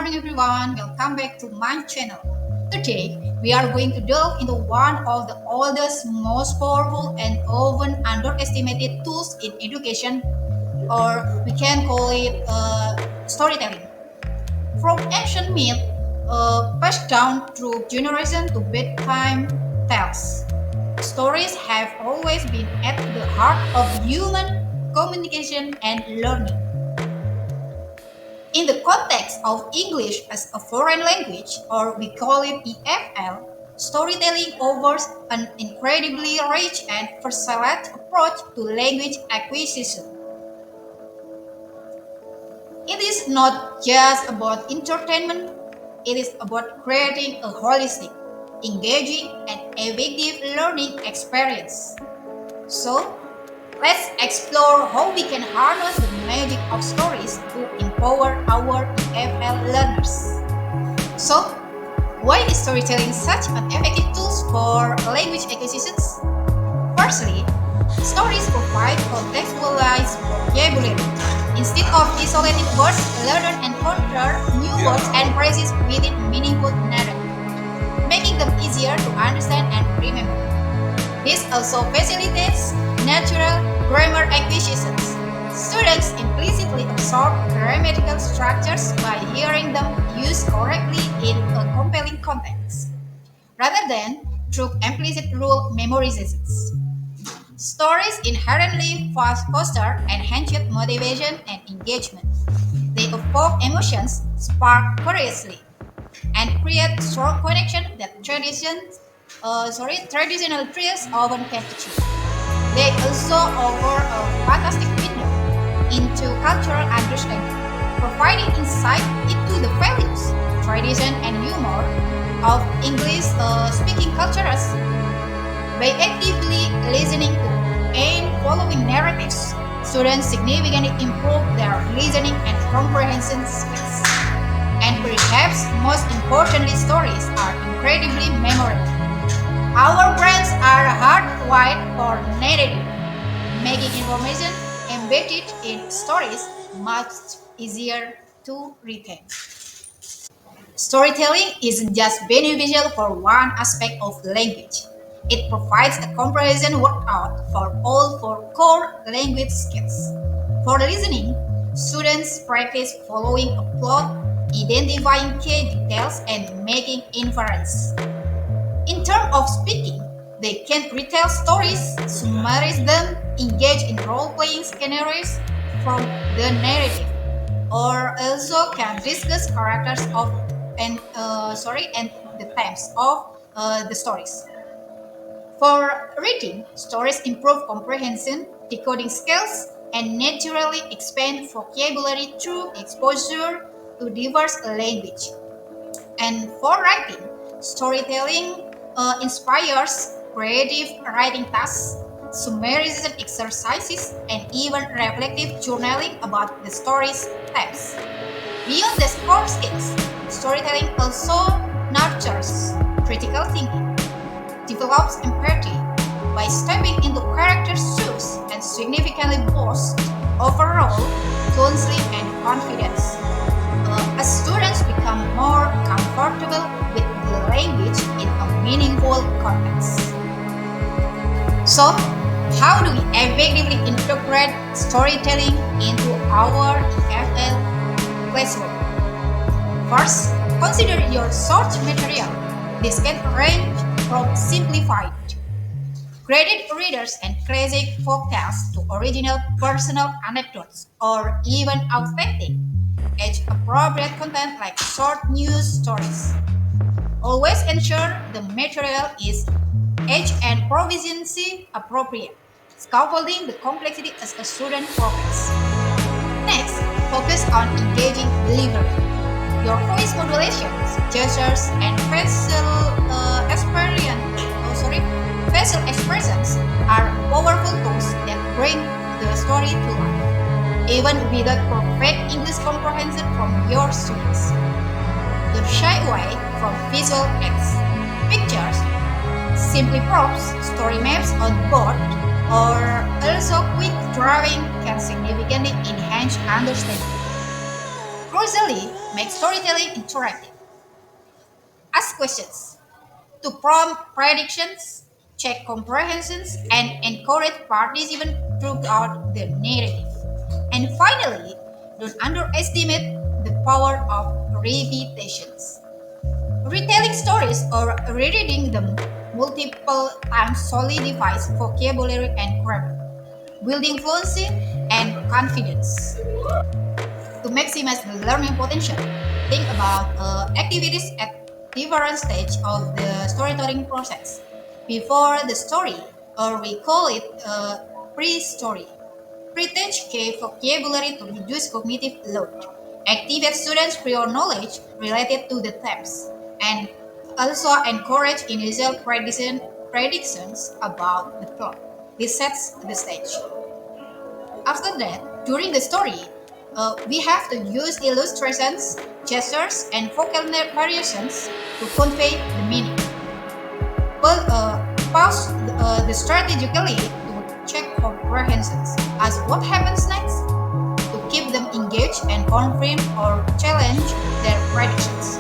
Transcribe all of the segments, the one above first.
morning, everyone. Welcome back to my channel. Today, we are going to delve into one of the oldest, most powerful, and often underestimated tools in education, or we can call it storytelling. From ancient myth passed down through generation to bedtime tales, stories have always been at the heart of human communication and learning. In the context of English as a foreign language, or we call it EFL, storytelling offers an incredibly rich and versatile approach to language acquisition. It is not just about entertainment, it is about creating a holistic, engaging, and effective learning experience. So, let's explore how we can harness the magic of stories to empower our EFL learners. So, why is storytelling such an effective tool for language acquisitions? Firstly, stories provide contextualized vocabulary. Instead of isolated words, learners encounter new words and phrases within meaningful narrative, making them easier to understand and remember. This also facilitates natural grammar acquisitions. Students implicitly absorb grammatical structures by hearing them used correctly in a compelling context, rather than through implicit rule memorizations. Stories inherently foster enhanced motivation and engagement. They evoke emotions, spark curiosity, and create strong connection that traditional trees often can achieve. They also offer a fantastic window into cultural understanding, providing insight into the values, tradition, and humor of English-speaking cultures. By actively listening to and following narratives, students significantly improve their listening and comprehension skills. And perhaps most importantly, stories are incredibly memorable. Our brains are hardwired for narrative, making information embedded in stories much easier to retain. Storytelling isn't just beneficial for one aspect of language. It provides a comprehensive workout for all four core language skills. For listening, students practice following a plot, identifying key details, and making inference. In terms of speaking, they can retell stories, summarize them, engage in role-playing scenarios from the narrative, or also can discuss characters of and the themes of the stories. For reading, stories improve comprehension, decoding skills, and naturally expand vocabulary through exposure to diverse language. And for writing, storytelling inspires creative writing tasks, summarization exercises, and even reflective journaling about the story's themes. Beyond the core skills, storytelling also nurtures critical thinking, develops empathy by stepping into characters' shoes, and significantly boosts overall fluency and confidence. As students become more comfortable with the language in a meaningful context. So, how do we effectively integrate storytelling into our EFL classroom? First, consider your source material. This can range from simplified, graded readers and classic folktales to original personal anecdotes or even authentic, age-appropriate content like short news stories. Always ensure the material is age and proficiency appropriate, scaffolding the complexity as a student progresses. Next, focus on engaging delivery. Your voice modulations, gestures, and facial expressions are powerful tools that bring the story to life, even without perfect English comprehension from your students. Don't shy away from visual aids, pictures, simply props, story maps on board, or also quick drawing can significantly enhance understanding. crucially, make storytelling interactive. Ask questions to prompt predictions, check comprehensions, and encourage participants throughout the narrative. And finally, don't underestimate the power of repetitions. Retelling stories or rereading them multiple times solidifies vocabulary and grammar, building fluency and confidence. To maximize the learning potential, think about activities at different stage of the storytelling process. Before the story, or we call it pre-story. Pre-teach key vocabulary to reduce cognitive load. Activate students' prior knowledge related to the themes, and also encourage initial predictions about the plot. This sets the stage. After that, during the story, we have to use illustrations, gestures, and vocal variations to convey the meaning. But pause the strategically to check comprehensions. Ask what happens next to keep them engaged and confirm or challenge their predictions.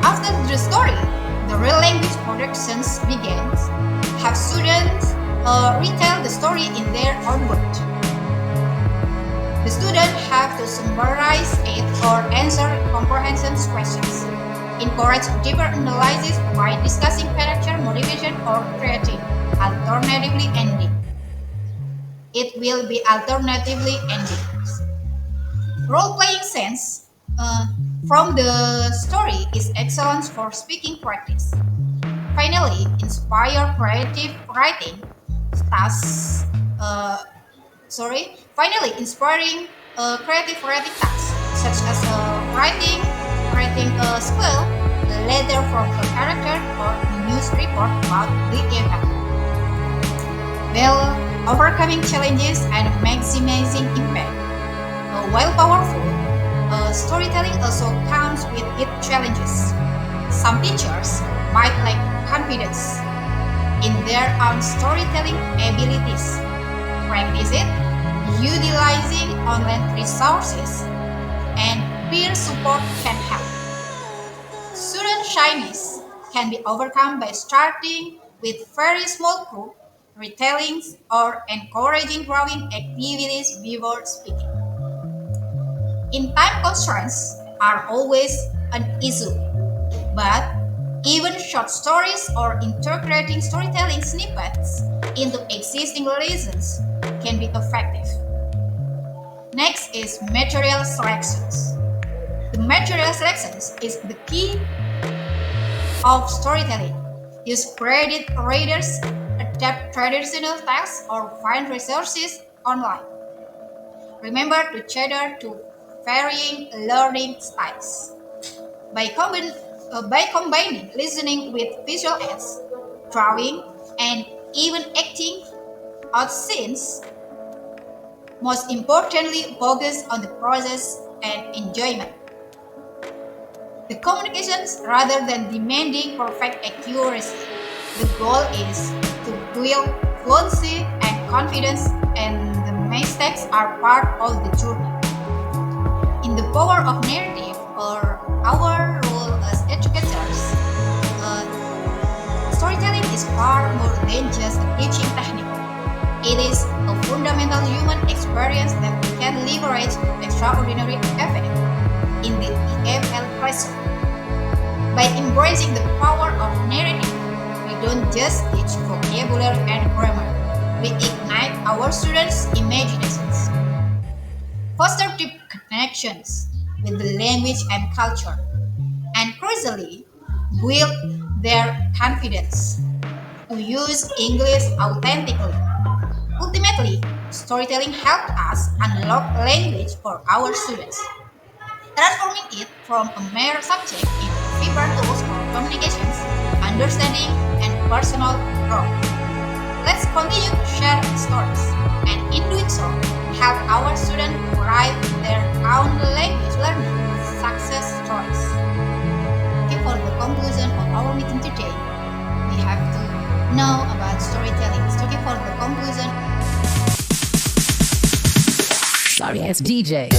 After the story, the real language productions begins. Have students retell the story in their own words. The student have to summarize it or answer comprehension questions. Encourage deeper analysis by discussing character motivation or creating alternatively ending. It will be alternatively endings. Role-playing sense from the story is excellent for speaking practice. Finally, inspire creative writing tasks. Finally, inspiring creative writing tasks such as writing a spell, a letter from a character, or a news report about the event. Well, overcoming challenges and maximizing impact. While powerful, storytelling also comes with its challenges. Some teachers might lack confidence in their own storytelling abilities. Practice it, utilizing online resources, and peer support can help. Student shyness can be overcome by starting with very small group retellings or encouraging drawing activities before speaking. In time constraints are always an issue, but even short stories or integrating storytelling snippets into existing lessons can be effective. Next is material selections. The material selections is the key of storytelling. Use credit readers, adapt traditional texts, or find resources online. Remember to cater to varying learning styles. By combining listening with visual aids, drawing, and even acting out scenes, most importantly, focus on the process and enjoyment. The communications rather than demanding perfect accuracy. The goal is to build fluency and confidence, and the mistakes are part of the journey. In the power of narrative, or our role as educators, storytelling is far more than just a teaching technique. It is a fundamental human experience that we can leverage to extraordinary effect in the EFL classroom. By embracing the power of narrative, we don't just teach vocabulary and grammar, we ignite our students' imaginations, foster deep connections with the language and culture, and crucially, build their confidence to use English authentically. Ultimately, storytelling helped us unlock language for our students, transforming it from a mere subject into vibrant tools for communications, understanding, and personal growth. Let's continue to share stories, and in doing so, help our students write their own language learning success stories. Okay, for the conclusion of our meeting today, we have to know about storytelling. So, okay, for the conclusion. Sorry, it's DJ.